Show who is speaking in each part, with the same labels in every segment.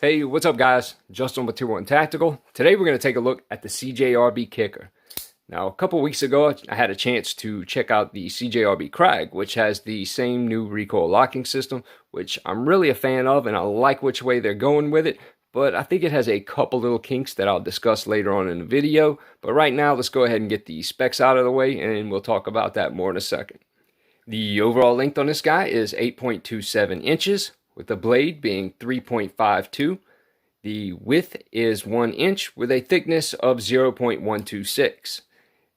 Speaker 1: Hey, what's up guys? Justin with Tier 1 Tactical. Today we're going to take a look at the CJRB kicker. Now, a couple weeks ago, I had a chance to check out the CJRB Krag, which has the same new recoil locking system, which I'm really a fan of, and I like which way they're going with it, but I think it has a couple little kinks that I'll discuss later on in the video. But right now, let's go ahead and get the specs out of the way, and we'll talk about that more in a second. The overall length on this guy is 8.27 inches, with the blade being 3.52. The width is 1 inch with a thickness of 0.126.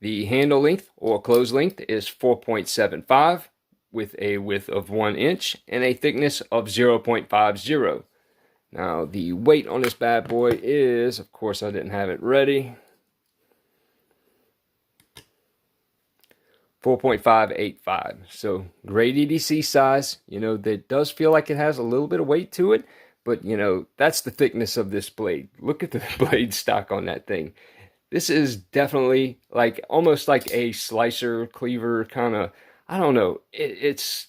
Speaker 1: The handle length or close length is 4.75 with a width of 1 inch and a thickness of 0.50. Now the weight on this bad boy is, of course I didn't have it ready, 4.585. So great EDC size. You know, that does feel like it has a little bit of weight to it, but you know, that's the thickness of this blade. Look at the blade stock on that thing. This is definitely like almost like a slicer cleaver kind of, I don't know, it's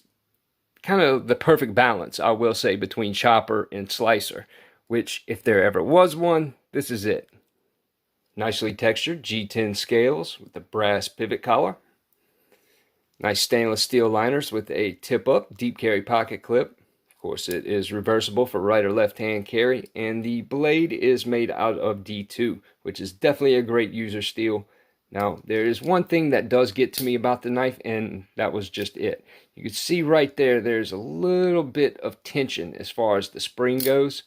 Speaker 1: kind of the perfect balance, I will say, between chopper and slicer, which if there ever was one, this is it. Nicely textured G10 scales with the brass pivot collar. Nice stainless steel liners with a tip-up deep carry pocket clip. Of course, it is reversible for right or left hand carry, and the blade is made out of D2, which is definitely a great user steel. Now, there is one thing that does get to me about the knife, and that was just it. You can see right there, there's a little bit of tension as far as the spring goes.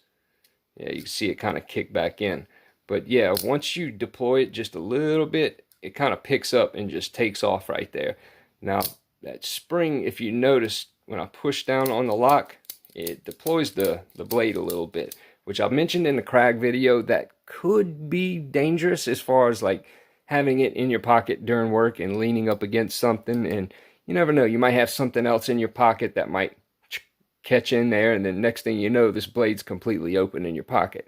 Speaker 1: Yeah, you can see it kind of kick back in. But yeah, once you deploy it just a little bit, it kind of picks up and just takes off right there. Now, that spring, if you notice, when I push down on the lock, it deploys the blade a little bit, which I mentioned in the Krag video that could be dangerous as far as like having it in your pocket during work and leaning up against something, and you never know, you might have something else in your pocket that might catch in there, and then next thing you know, this blade's completely open in your pocket.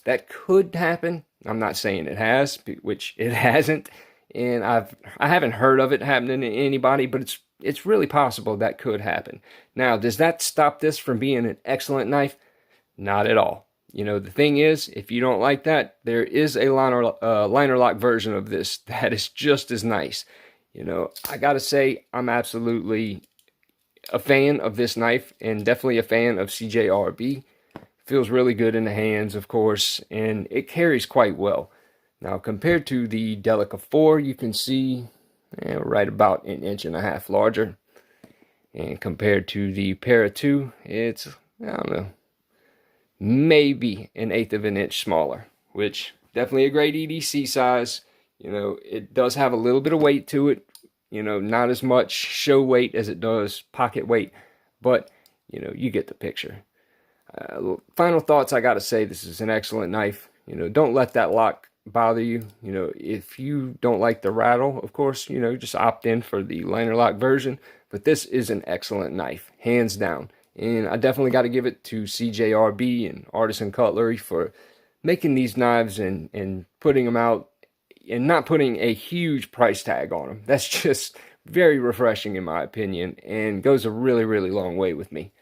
Speaker 1: That could happen. I'm not saying it has, which it hasn't, and I haven't heard of it happening to anybody, but it's really possible that could happen. Now, does that stop this from being an excellent knife? Not at all. You know, the thing is, if you don't like that, there is a liner lock version of this that is just as nice. You know, I gotta say, I'm absolutely a fan of this knife, and definitely a fan of CJRB. Feels really good in the hands, of course, and it carries quite well. Now, compared to the Delica 4, you can see right about 1.5 inches larger. And compared to the Para 2, it's, I don't know, maybe 1/8 of an inch smaller, which definitely a great EDC size. You know, it does have a little bit of weight to it. You know, not as much show weight as it does pocket weight, but, you know, you get the picture. Final thoughts, I gotta say, this is an excellent knife. You know, don't let that lock bother you. You know, if you don't like the rattle, of course, you know, just opt in for the liner lock version, but this is an excellent knife, hands down. And I definitely got to give it to CJRB and Artisan Cutlery for making these knives and putting them out and not putting a huge price tag on them. That's just very refreshing in my opinion, and goes a really, really long way with me.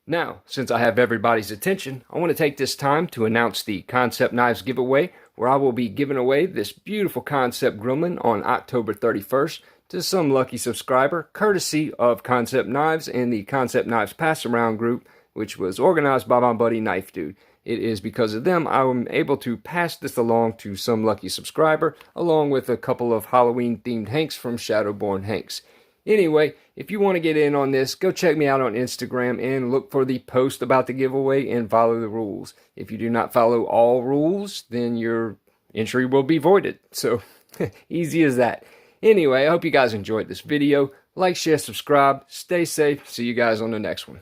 Speaker 1: Now, since I have everybody's attention, I want to take this time to announce the Concept Knives giveaway, where I will be giving away this beautiful Concept Gremlin on October 31st to some lucky subscriber, courtesy of Concept Knives and the Concept Knives Pass Around group, which was organized by my buddy Knife Dude. It is because of them I am able to pass this along to some lucky subscriber, along with a couple of Halloween-themed Hanks from Shadowborn Hanks. Anyway, if you want to get in on this, go check me out on Instagram and look for the post about the giveaway and follow the rules. If you do not follow all rules, then your entry will be voided. So, easy as that. Anyway, I hope you guys enjoyed this video. Like, share, subscribe. Stay safe. See you guys on the next one.